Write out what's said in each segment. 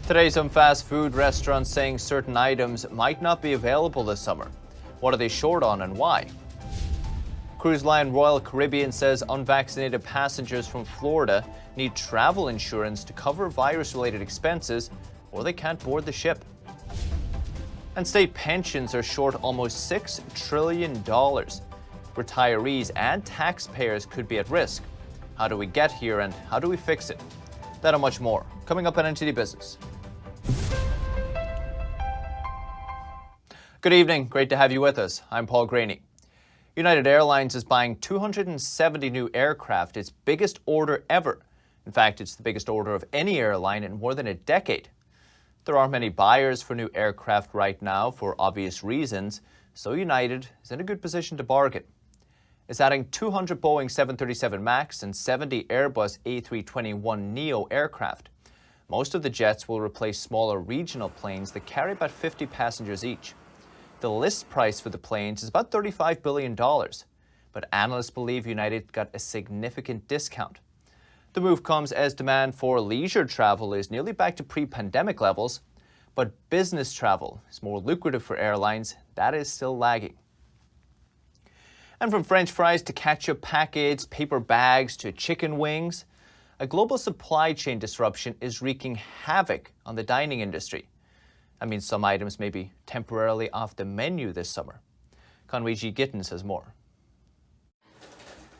Today, some fast food restaurants saying certain items might not be available this summer. What are they short on and why? Cruise line Royal Caribbean says unvaccinated passengers from Florida need travel insurance to cover virus-related expenses or they can't board the ship. And state pensions are short almost $6 trillion. Retirees and taxpayers could be at risk. How do we get here and how do we fix it? That and much more, coming up on NTD Business. Good evening, great to have you with us. I'm Paul Graney. United Airlines is buying 270 new aircraft, its biggest order ever. In fact, it's the biggest order of any airline in more than a decade. There aren't many buyers for new aircraft right now for obvious reasons, so United is in a good position to bargain. It's adding 200 Boeing 737 MAX and 70 Airbus A321neo aircraft. Most of the jets will replace smaller regional planes that carry about 50 passengers each. The list price for the planes is about $35 billion, but analysts believe United got a significant discount. The move comes as demand for leisure travel is nearly back to pre-pandemic levels, but business travel is more lucrative for airlines. That is still lagging. And from French fries to ketchup packets, paper bags to chicken wings, a global supply chain disruption is wreaking havoc on the dining industry. That means some items may be temporarily off the menu this summer. Conway G. Gittins has more.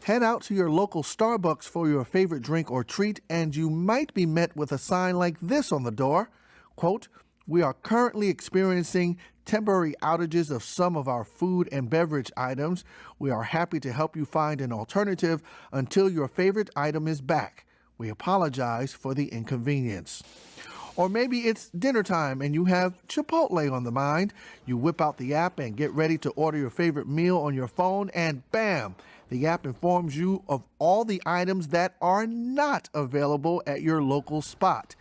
Head out to your local Starbucks for your favorite drink or treat, and you might be met with a sign like this on the door. Quote, "We are currently experiencing temporary outages of some of our food and beverage items. We are happy to help you find an alternative until your favorite item is back. We apologize for the inconvenience." Or maybe it's dinner time and you have Chipotle on the mind. You whip out the app and get ready to order your favorite meal on your phone, and bam, the app informs you of all the items that are not available at your local spot.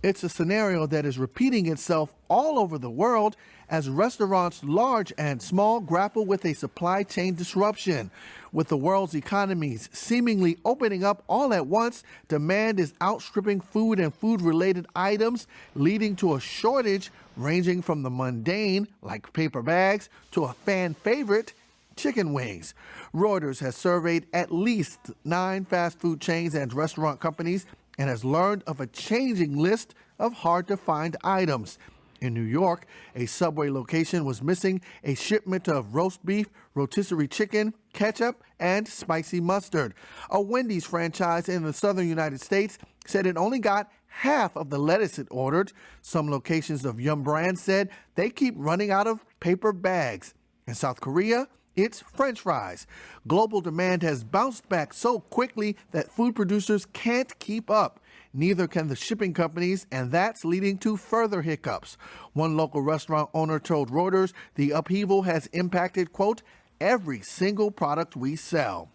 It's a scenario that is repeating itself all over the world as restaurants large and small grapple with a supply chain disruption. With the world's economies seemingly opening up all at once, demand is outstripping food and food-related items, leading to a shortage ranging from the mundane, like paper bags, to a fan favorite, chicken wings. Reuters has surveyed at least 9 fast food chains and restaurant companies and has learned of a changing list of hard-to-find items. In New York, a Subway location was missing a shipment of roast beef, rotisserie chicken, ketchup, and spicy mustard. A Wendy's franchise in the southern United States said it only got half of the lettuce it ordered. Some locations of Yum Brand said they keep running out of paper bags. In South Korea, it's French fries. Global demand has bounced back so quickly that food producers can't keep up. Neither can the shipping companies, and that's leading to further hiccups. One local restaurant owner told Reuters the upheaval has impacted, quote, "every single product we sell."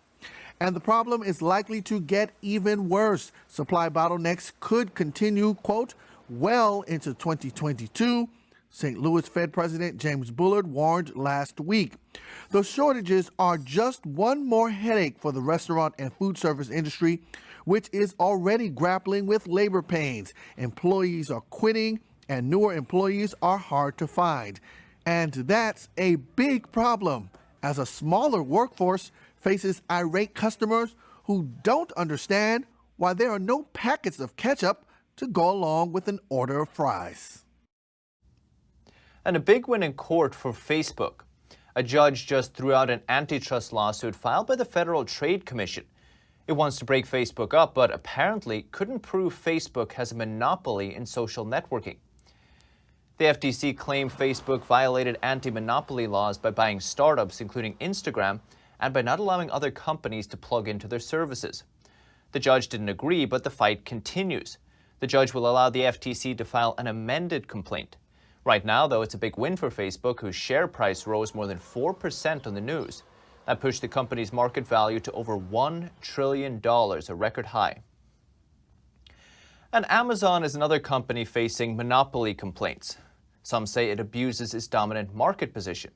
And the problem is likely to get even worse. Supply bottlenecks could continue, quote, well into 2022. St. Louis Fed President James Bullard warned last week. The shortages are just one more headache for the restaurant and food service industry, which is already grappling with labor pains. Employees are quitting and newer employees are hard to find. And that's a big problem as a smaller workforce faces irate customers who don't understand why there are no packets of ketchup to go along with an order of fries. And a big win in court for Facebook. A judge just threw out an antitrust lawsuit filed by the Federal Trade Commission. It wants to break Facebook up, but apparently couldn't prove Facebook has a monopoly in social networking. The FTC claimed Facebook violated anti-monopoly laws by buying startups, including Instagram, and by not allowing other companies to plug into their services. The judge didn't agree, but the fight continues. The judge will allow the FTC to file an amended complaint. Right now, though, it's a big win for Facebook, whose share price rose more than 4% on the news. That pushed the company's market value to over $1 trillion, a record high. And Amazon is another company facing monopoly complaints. Some say it abuses its dominant market position.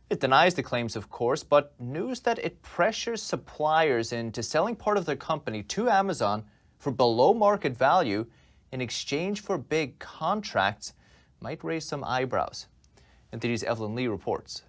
It denies the claims, of course, but news that it pressures suppliers into selling part of their company to Amazon for below market value in exchange for big contracts might raise some eyebrows. NTD's Evelyn Lee reports.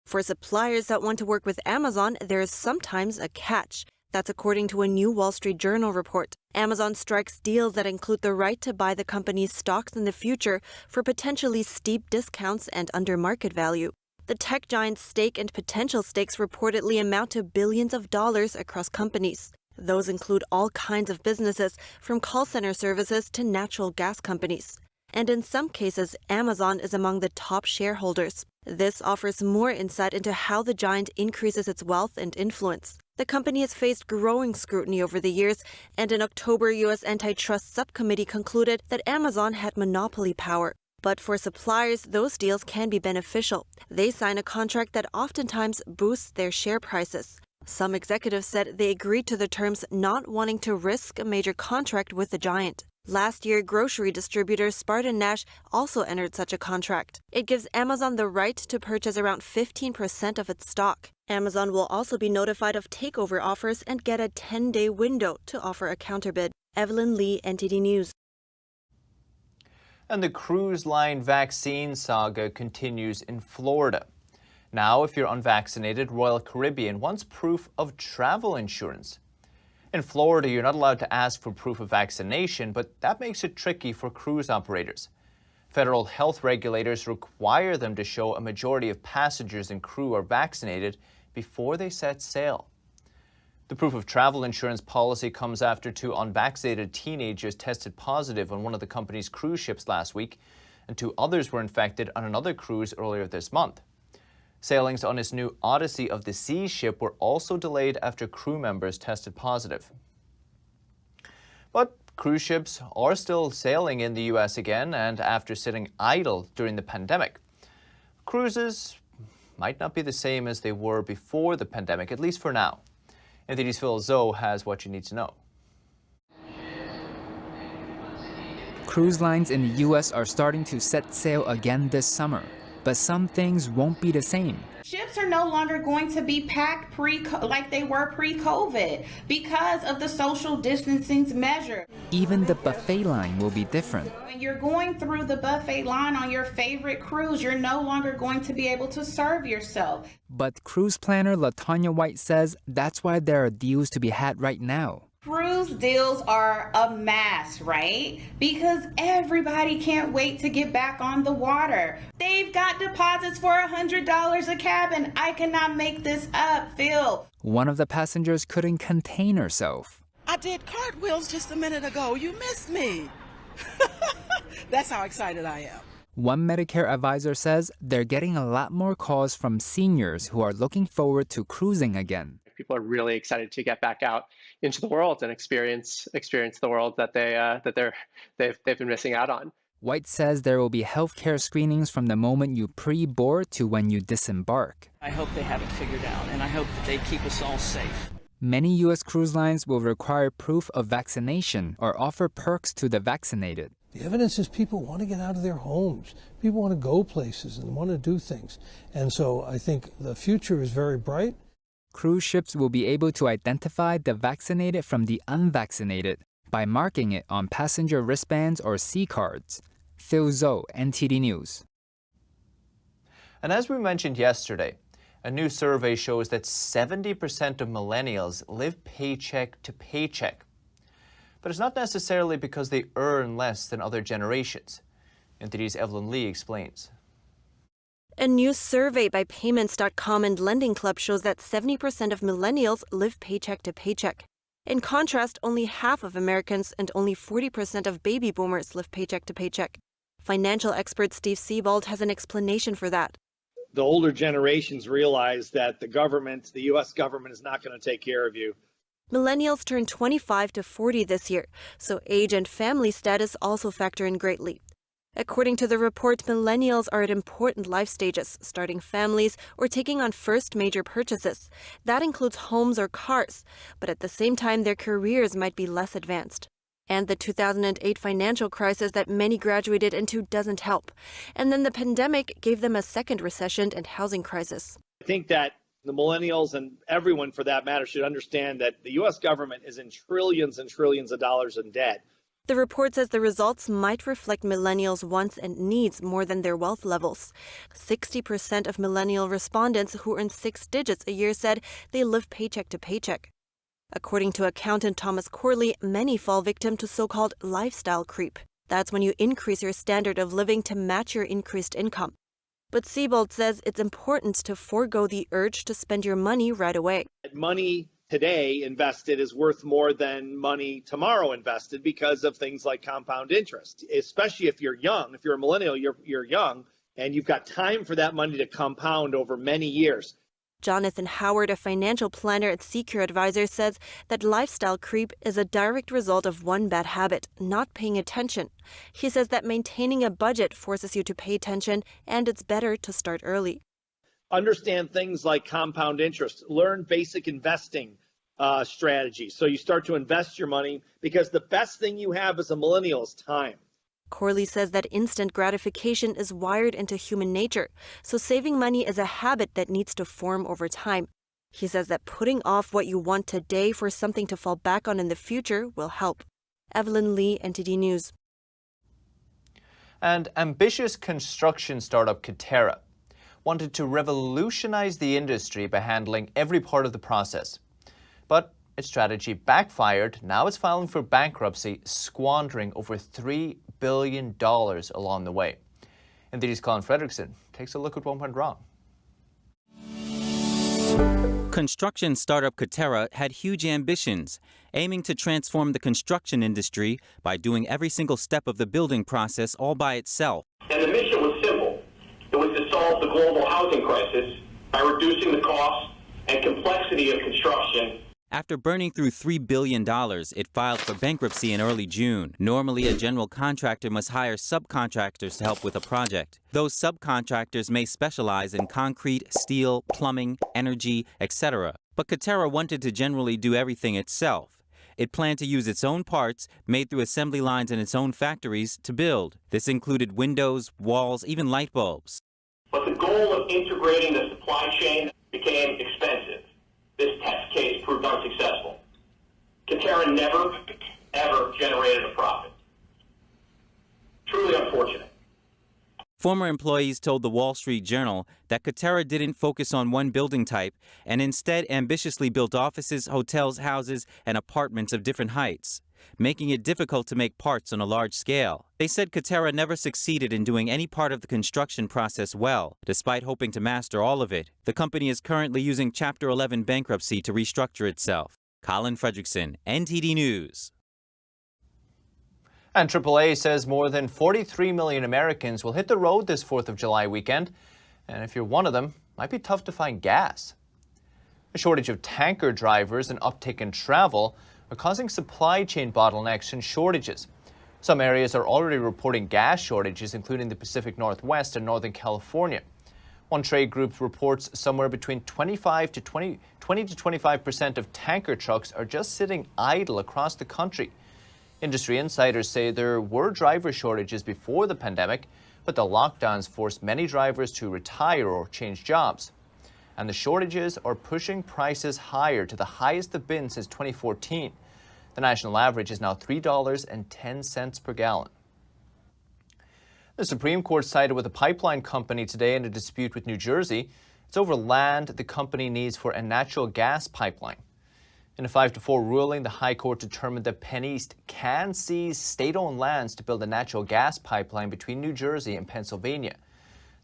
For suppliers that want to work with Amazon, there is sometimes a catch. That's according to a new Wall Street Journal report. Amazon strikes deals that include the right to buy the company's stocks in the future for potentially steep discounts and under market value. The tech giant's stake and potential stakes reportedly amount to billions of dollars across companies. Those include all kinds of businesses, from call center services to natural gas companies. And in some cases, Amazon is among the top shareholders. This offers more insight into how the giant increases its wealth and influence. The company has faced growing scrutiny over the years, and in October, U.S. Antitrust Subcommittee concluded that Amazon had monopoly power. But for suppliers, those deals can be beneficial. They sign a contract that oftentimes boosts their share prices. Some executives said they agreed to the terms, not wanting to risk a major contract with the giant. Last year, grocery distributor Spartan Nash also entered such a contract. It gives Amazon the right to purchase around 15% of its stock. Amazon will also be notified of takeover offers and get a 10-day window to offer a counterbid. Evelyn Lee, NTD News. And the cruise line vaccine saga continues in Florida. Now, if you're unvaccinated, Royal Caribbean wants proof of travel insurance. In Florida, you're not allowed to ask for proof of vaccination, but that makes it tricky for cruise operators. Federal health regulators require them to show a majority of passengers and crew are vaccinated before they set sail. The proof of travel insurance policy comes after 2 unvaccinated teenagers tested positive on one of the company's cruise ships last week, and 2 others were infected on another cruise earlier this month. Sailings on its new Odyssey of the Seas ship were also delayed after crew members tested positive. But cruise ships are still sailing in the U.S. again, and after sitting idle during the pandemic. Cruises might not be the same as they were before the pandemic, at least for now. NTD's Phil Zoe has what you need to know. Cruise lines in the U.S. are starting to set sail again this summer, but some things won't be the same. Ships are no longer going to be packed like they were pre-COVID because of the social distancing measure. Even the buffet line will be different. When you're going through the buffet line on your favorite cruise, you're no longer going to be able to serve yourself. But cruise planner LaTanya White says that's why there are deals to be had right now. Cruise deals are a mass, right? Because everybody can't wait to get back on the water. They've got deposits for $100 a cabin. I cannot make this up, Phil. One of the passengers couldn't contain herself. I did cartwheels just a minute ago. You missed me. That's how excited I am. One Medicare advisor says they're getting a lot more calls from seniors who are looking forward to cruising again. People are really excited to get back out into the world and experience the world that they've been missing out on. White says there will be healthcare screenings from the moment you pre-board to when you disembark. I hope they have it figured out, and I hope that they keep us all safe. Many U.S. cruise lines will require proof of vaccination or offer perks to the vaccinated. The evidence is people want to get out of their homes. People want to go places and want to do things. And so I think the future is very bright. Cruise ships will be able to identify the vaccinated from the unvaccinated by marking it on passenger wristbands or C-cards. Phil Zoe, NTD News. And as we mentioned yesterday, a new survey shows that 70% of millennials live paycheck to paycheck. But it's not necessarily because they earn less than other generations. NTD's Evelyn Lee explains. A new survey by Payments.com and Lending Club shows that 70% of millennials live paycheck to paycheck. In contrast, only half of Americans and only 40% of baby boomers live paycheck to paycheck. Financial expert Steve Siebold has an explanation for that. The older generations realize that the U.S. government is not going to take care of you. Millennials turn 25 to 40 this year, so age and family status also factor in greatly. According to the report, millennials are at important life stages, starting families or taking on first major purchases. That includes homes or cars, but at the same time, their careers might be less advanced. And the 2008 financial crisis that many graduated into doesn't help. And then the pandemic gave them a second recession and housing crisis. I think that the millennials and everyone for that matter should understand that the U.S. government is in trillions and trillions of dollars in debt. The report says the results might reflect millennials' wants and needs more than their wealth levels. 60% of millennial respondents who earn 6 digits a year said they live paycheck to paycheck. According to accountant Thomas Corley, many fall victim to so-called lifestyle creep. That's when you increase your standard of living to match your increased income. But Siebold says it's important to forego the urge to spend your money right away. Money today invested is worth more than money tomorrow invested because of things like compound interest, especially if you're young. If you're a millennial, you're young, and you've got time for that money to compound over many years. Jonathan Howard, a financial planner at Secure Advisors, says that lifestyle creep is a direct result of one bad habit, not paying attention. He says that maintaining a budget forces you to pay attention, and it's better to start early. Understand things like compound interest. Learn basic investing strategies. So you start to invest your money, because the best thing you have as a millennial is time. Corley says that instant gratification is wired into human nature, so saving money is a habit that needs to form over time. He says that putting off what you want today for something to fall back on in the future will help. Evelyn Lee, NTD News. And ambitious construction startup Katerra wanted to revolutionize the industry by handling every part of the process. But its strategy backfired. Now it's filing for bankruptcy, squandering over $3 billion along the way. NTD's Colin Fredrickson takes a look at what went wrong. Construction startup Katerra had huge ambitions, aiming to transform the construction industry by doing every single step of the building process all by itself. And the mission was simple. It was to solve the global housing crisis by reducing the cost and complexity of construction. After burning through $3 billion, it filed for bankruptcy in early June. Normally, a general contractor must hire subcontractors to help with a project. Those subcontractors may specialize in concrete, steel, plumbing, energy, etc. But Katerra wanted to generally do everything itself. It planned to use its own parts, made through assembly lines in its own factories, to build. This included windows, walls, even light bulbs. But the goal of integrating the supply chain became expensive. This test case proved unsuccessful. Katerra never, ever generated a profit. Truly unfortunate. Former employees told the Wall Street Journal that Katerra didn't focus on one building type and instead ambitiously built offices, hotels, houses, and apartments of different heights, making it difficult to make parts on a large scale. They said Katerra never succeeded in doing any part of the construction process well, despite hoping to master all of it. The company is currently using Chapter 11 bankruptcy to restructure itself. Colin Fredrickson, NTD News. And AAA says more than 43 million Americans will hit the road this 4th of July weekend. And if you're one of them, it might be tough to find gas. A shortage of tanker drivers and uptick in travel are causing supply chain bottlenecks and shortages. Some areas are already reporting gas shortages, including the Pacific Northwest and Northern California. One trade group reports somewhere between 20 to 25% of tanker trucks are just sitting idle across the country. Industry insiders say there were driver shortages before the pandemic, but the lockdowns forced many drivers to retire or change jobs. And the shortages are pushing prices higher to the highest they've been since 2014. The national average is now $3.10 per gallon. The Supreme Court sided with a pipeline company today in a dispute with New Jersey. It's over land the company needs for a natural gas pipeline. In a 5-4 ruling, the High Court determined that PennEast can seize state-owned lands to build a natural gas pipeline between New Jersey and Pennsylvania.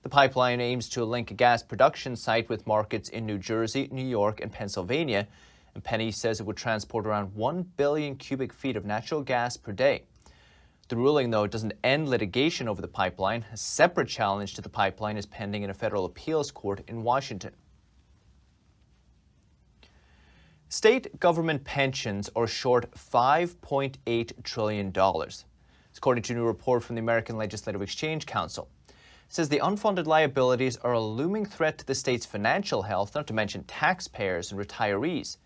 The pipeline aims to link a gas production site with markets in New Jersey, New York, and Pennsylvania. And PennEast says it would transport around 1 billion cubic feet of natural gas per day. The ruling, though, doesn't end litigation over the pipeline. A separate challenge to the pipeline is pending in a federal appeals court in Washington. State government pensions are short $5.8 trillion. It's according to a new report from the American Legislative Exchange Council. It says the unfunded liabilities are a looming threat to the state's financial health, not to mention taxpayers and retirees.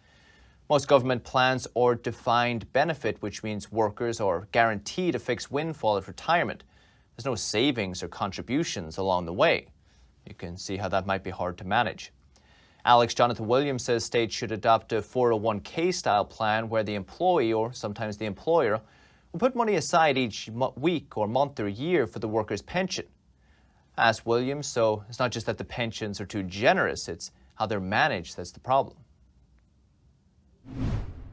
Most government plans are defined benefit, which means workers are guaranteed a fixed windfall at retirement. There's no savings or contributions along the way. You can see how that might be hard to manage. ALEC's Jonathan Williams says states should adopt a 401k style plan where the employee, or sometimes the employer, will put money aside each week or month or year for the workers' pension. Asked Williams, so it's not just that the pensions are too generous, it's how they're managed that's the problem.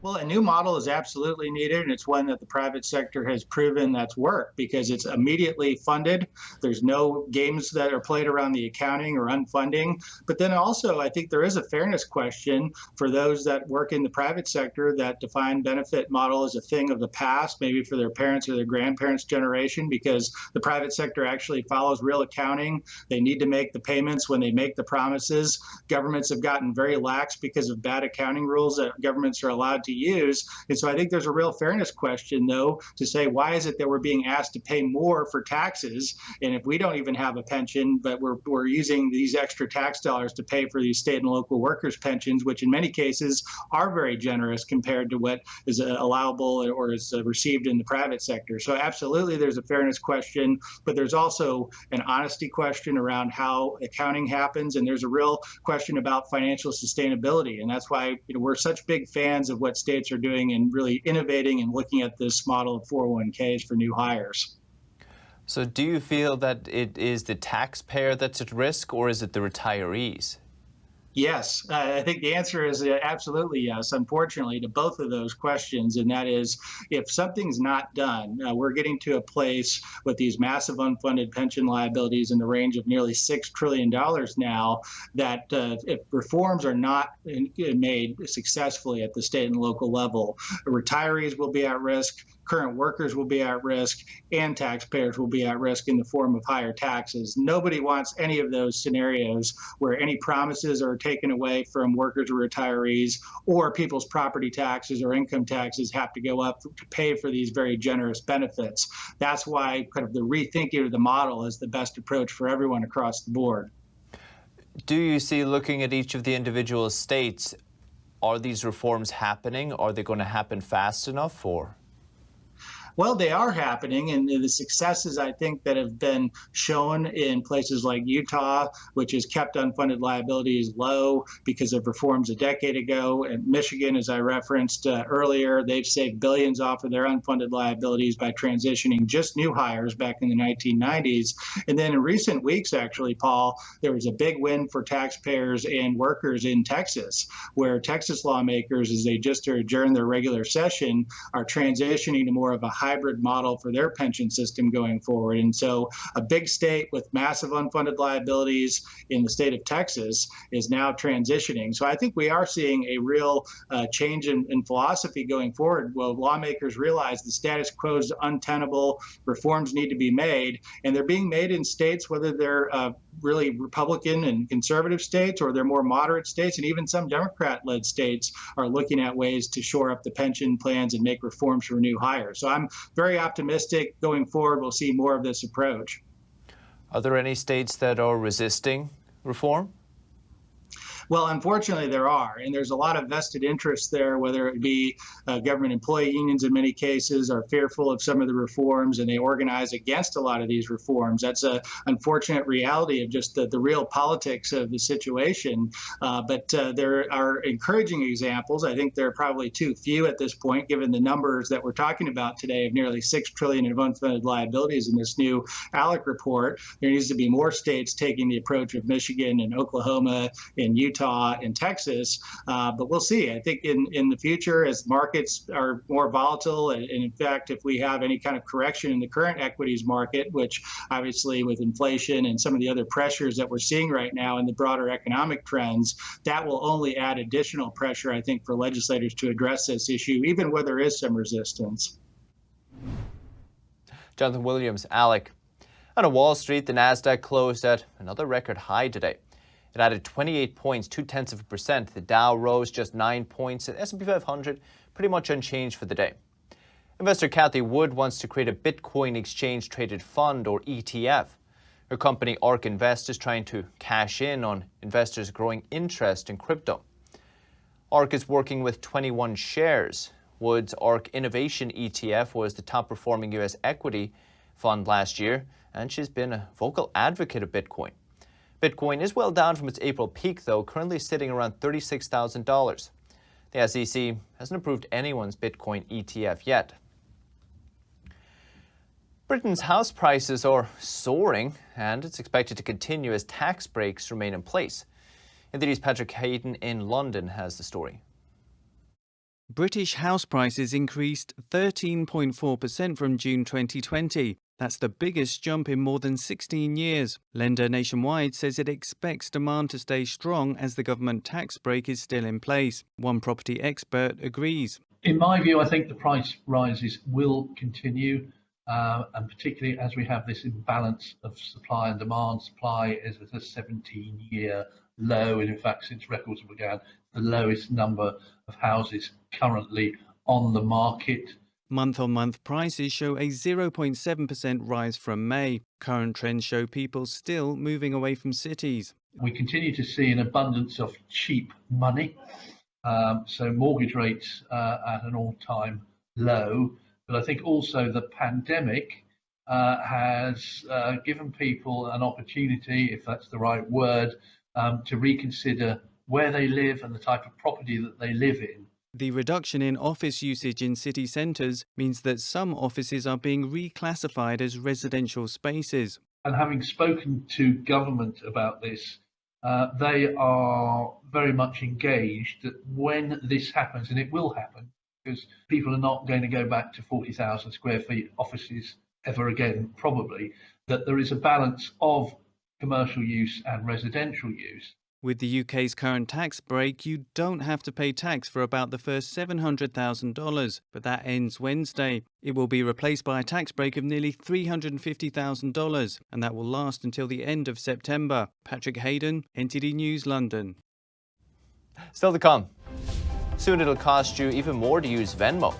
Well, a new model is absolutely needed, and it's one that the private sector has proven that's worked because it's immediately funded. There's no games that are played around the accounting or unfunding. But then also, I think there is a fairness question for those that work in the private sector that defined benefit model is a thing of the past, maybe for their parents or their grandparents' generation, because the private sector actually follows real accounting. They need to make the payments when they make the promises. Governments have gotten very lax because of bad accounting rules that governments are allowed to use. And so I think there's a real fairness question, though, to say, why is it that we're being asked to pay more for taxes? And if we don't even have a pension, but we're using these extra tax dollars to pay for these state and local workers' pensions, which in many cases are very generous compared to what is allowable or is received in the private sector. So absolutely, there's a fairness question, but there's also an honesty question around how accounting happens. And there's a real question about financial sustainability. And that's why we're such big fans of what states are doing and really innovating and looking at this model of 401ks for new hires. So do you feel that it is the taxpayer that's at risk, or is it the retirees? Yes, I think the answer is absolutely yes, unfortunately, to both of those questions. And that is, if something's not done, we're getting to a place with these massive unfunded pension liabilities in the range of nearly $6 trillion now, that if reforms are not made successfully at the state and local level, retirees will be at risk, current workers will be at risk, and taxpayers will be at risk in the form of higher taxes. Nobody wants any of those scenarios where any promises are taken away from workers or retirees, or people's property taxes or income taxes have to go up to pay for these very generous benefits. That's why kind of the rethinking of the model is the best approach for everyone across the board. Do you see, looking at each of the individual states, are these reforms happening? Are they going to happen fast enough, or? Well, they are happening, and the successes, I think, that have been shown in places like Utah, which has kept unfunded liabilities low because of reforms a decade ago, and Michigan, as I referenced earlier, they've saved billions off of their unfunded liabilities by transitioning just new hires back in the 1990s. And then in recent weeks, actually, Paul, there was a big win for taxpayers and workers in Texas, where Texas lawmakers, as they just adjourned their regular session, are transitioning to more of a hybrid model for their pension system going forward. And so a big state with massive unfunded liabilities in the state of Texas is now transitioning. So I think we are seeing a real change in philosophy going forward. Well, lawmakers realize the status quo is untenable, reforms need to be made, and they're being made in states, whether they're really Republican and conservative states, or they're more moderate states, and even some Democrat-led states are looking at ways to shore up the pension plans and make reforms for new hires. So I'm very optimistic going forward we'll see more of this approach. Are there any states that are resisting reform? Well, unfortunately, there are, and there's a lot of vested interests there, whether it be government employee unions in many cases are fearful of some of the reforms, and they organize against a lot of these reforms. That's an unfortunate reality of just the real politics of the situation. But there are encouraging examples. I think there are probably too few at this point, given the numbers that we're talking about today of nearly $6 trillion of unfunded liabilities in this new ALEC report. There needs to be more states taking the approach of Michigan and Oklahoma and Utah and Texas, but we'll see. I think in the future, as markets are more volatile, and in fact, if we have any kind of correction in the current equities market, which obviously with inflation and some of the other pressures that we're seeing right now in the broader economic trends, that will only add additional pressure, I think, for legislators to address this issue, even where there is some resistance. Jonathan Williams, ALEC. On Wall Street, the Nasdaq closed at another record high today. It added 28 points, 0.2%. The Dow rose just 9 points, and S&P 500 pretty much unchanged for the day. Investor Cathie Wood wants to create a Bitcoin exchange-traded fund, or ETF. Her company ARK Invest is trying to cash in on investors' growing interest in crypto. ARK is working with 21 shares. Wood's ARK Innovation ETF was the top-performing U.S. equity fund last year, and she's been a vocal advocate of Bitcoin. Bitcoin is well down from its April peak, though, currently sitting around $36,000. The SEC hasn't approved anyone's Bitcoin ETF yet. Britain's house prices are soaring, and it's expected to continue as tax breaks remain in place. NTD's Patrick Hayden in London has the story. British house prices increased 13.4% from June 2020. That's the biggest jump in more than 16 years. Lender Nationwide says it expects demand to stay strong as the government tax break is still in place. One property expert agrees. In my view, I think the price rises will continue, and particularly as we have this imbalance of supply and demand. Supply is at a 17-year low, and in fact, since records began, the lowest number of houses currently on the market. Month-on-month prices show a 0.7% rise from May. Current trends show people still moving away from cities. We continue to see an abundance of cheap money. So mortgage rates at an all-time low. But I think also the pandemic has given people an opportunity, if that's the right word, to reconsider where they live and the type of property that they live in. The reduction in office usage in city centres means that some offices are being reclassified as residential spaces. And having spoken to government about this, they are very much engaged that when this happens, and it will happen, because people are not going to go back to 40,000 square feet offices ever again, probably, that there is a balance of commercial use and residential use. With the UK's current tax break, you don't have to pay tax for about the first $700,000, but that ends Wednesday. It will be replaced by a tax break of nearly $350,000, and that will last until the end of September. Patrick Hayden, NTD News, London. Still to come. Soon it'll cost you even more to use Venmo.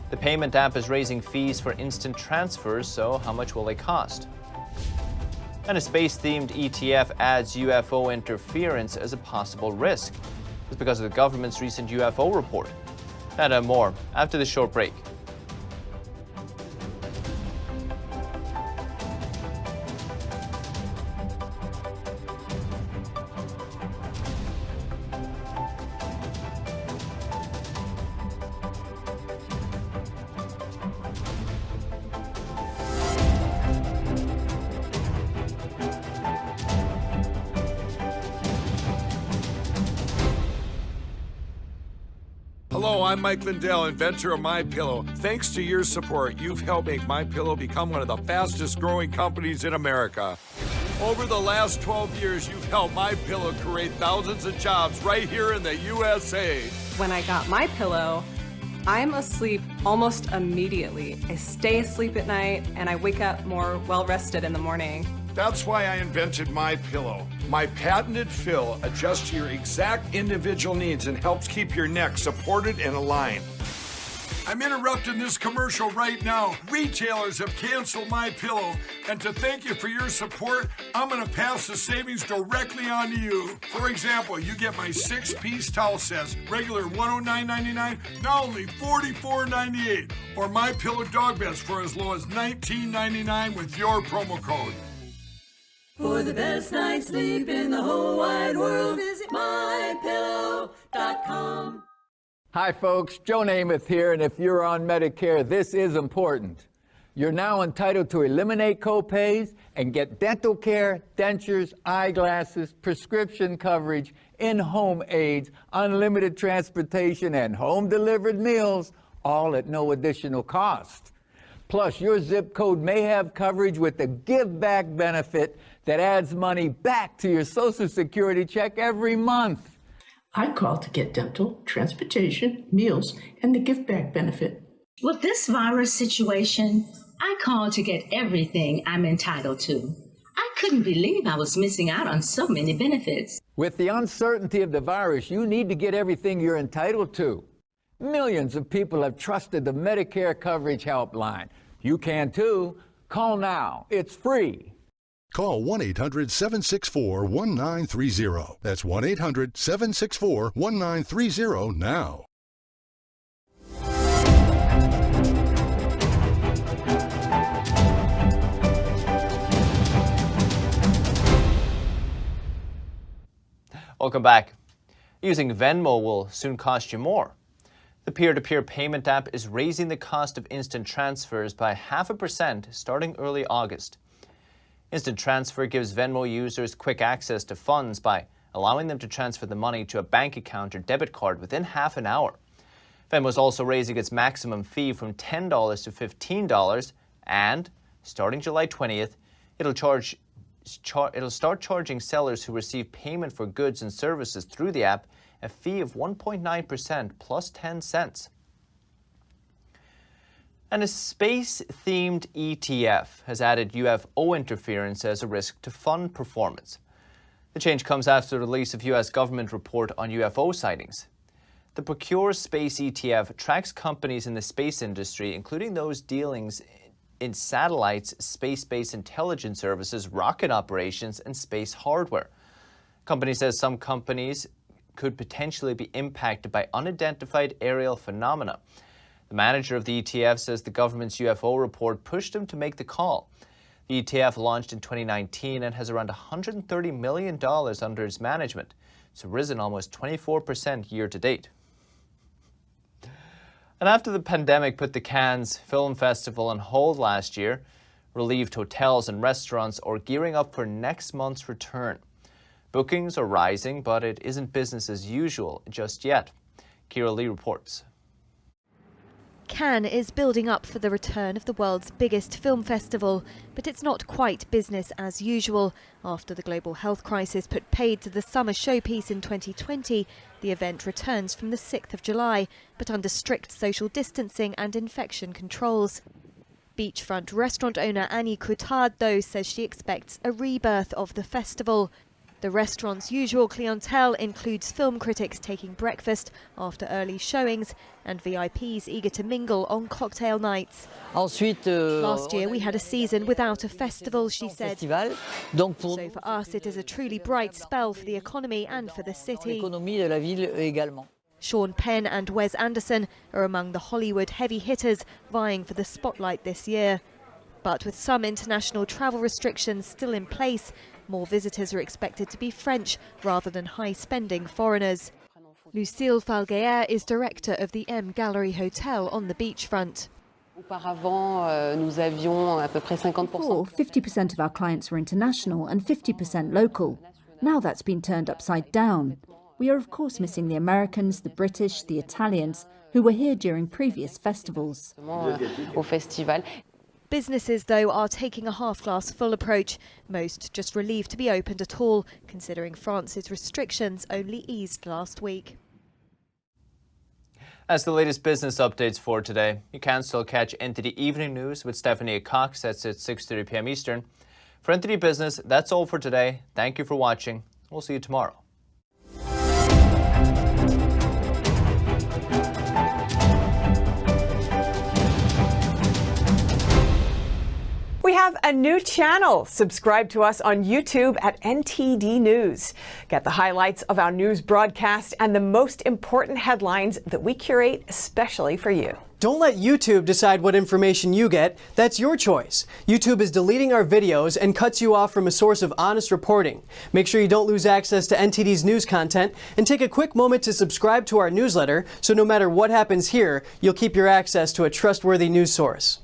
The payment app is raising fees for instant transfers, so how much will they cost? And a space-themed ETF adds UFO interference as a possible risk. It's because of the government's recent UFO report. That and more after this short break. Hello, I'm Mike Lindell, inventor of MyPillow. Thanks to your support, you've helped make MyPillow become one of the fastest growing companies in America. Over the last 12 years, you've helped MyPillow create thousands of jobs right here in the USA. When I got MyPillow, I'm asleep almost immediately. I stay asleep at night and I wake up more well-rested in the morning. That's why I invented MyPillow. My patented fill adjusts to your exact individual needs and helps keep your neck supported and aligned. I'm interrupting this commercial right now. Retailers have canceled MyPillow, and to thank you for your support, I'm going to pass the savings directly on to you. For example, you get my 6-piece towel sets, regular $109.99, now only $44.98, or MyPillow dog beds for as low as $19.99 with your promo code. For the best night's sleep in the whole wide world, visit MyPillow.com. Hi folks, Joe Namath here, and if you're on Medicare, this is important. You're now entitled to eliminate copays and get dental care, dentures, eyeglasses, prescription coverage, in-home aids, unlimited transportation, and home-delivered meals, all at no additional cost. Plus, your zip code may have coverage with the Give Back benefit that adds money back to your Social Security check every month. I called to get dental, transportation, meals, and the Give Back benefit. With this virus situation, I called to get everything I'm entitled to. I couldn't believe I was missing out on so many benefits. With the uncertainty of the virus, you need to get everything you're entitled to. Millions of people have trusted the Medicare Coverage Helpline. You can too. Call now. It's free. Call 1-800-764-1930. That's 1-800-764-1930 now. Welcome back. Using Venmo will soon cost you more. The peer-to-peer payment app is raising the cost of instant transfers by 0.5% starting early August. Instant transfer gives Venmo users quick access to funds by allowing them to transfer the money to a bank account or debit card within half an hour. Venmo is also raising its maximum fee from $10 to $15, and starting July 20th, it'll start charging sellers who receive payment for goods and services through the app a fee of 1.9% plus 10 cents. And a space-themed ETF has added UFO interference as a risk to fund performance. The change comes after the release of U.S. government report on UFO sightings. The Procure Space ETF tracks companies in the space industry, including those dealings in satellites, space-based intelligence services, rocket operations, and space hardware. The company says some companies could potentially be impacted by unidentified aerial phenomena. The manager of the ETF says the government's UFO report pushed him to make the call. The ETF launched in 2019 and has around $130 million under its management. It's risen almost 24% year to date. And after the pandemic put the Cannes Film Festival on hold last year, relieved hotels and restaurants are gearing up for next month's return. Bookings are rising, but it isn't business as usual just yet. Kira Lee reports. Cannes is building up for the return of the world's biggest film festival, but it's not quite business as usual. After the global health crisis put paid to the summer showpiece in 2020, the event returns from the 6th of July, but under strict social distancing and infection controls. Beachfront restaurant owner Annie Coutard, though, says she expects a rebirth of the festival. The restaurant's usual clientele includes film critics taking breakfast after early showings and VIPs eager to mingle on cocktail nights. Last year we had a season without a festival, she said. So for us it is a truly bright spell for the economy and for the city. Sean Penn and Wes Anderson are among the Hollywood heavy hitters vying for the spotlight this year. But with some international travel restrictions still in place, more visitors are expected to be French rather than high-spending foreigners. Lucille Falguer is director of the M Gallery Hotel on the beachfront. Before, 50% of our clients were international and 50% local. Now that's been turned upside down. We are of course missing the Americans, the British, the Italians, who were here during previous festivals. Businesses, though, are taking a half-glass-full approach. Most just relieved to be opened at all, considering France's restrictions only eased last week. That's the latest business updates for today. You can still catch NTD Evening News with Stephanie Cox. That's at 6:30 p.m. Eastern. For NTD Business, that's all for today. Thank you for watching. We'll see you tomorrow. We have a new channel. Subscribe to us on YouTube at NTD News. Get the highlights of our news broadcast and the most important headlines that we curate especially for you. Don't let YouTube decide what information you get. That's your choice. YouTube is deleting our videos and cuts you off from a source of honest reporting. Make sure you don't lose access to NTD's news content, and take a quick moment to subscribe to our newsletter so no matter what happens here, you'll keep your access to a trustworthy news source.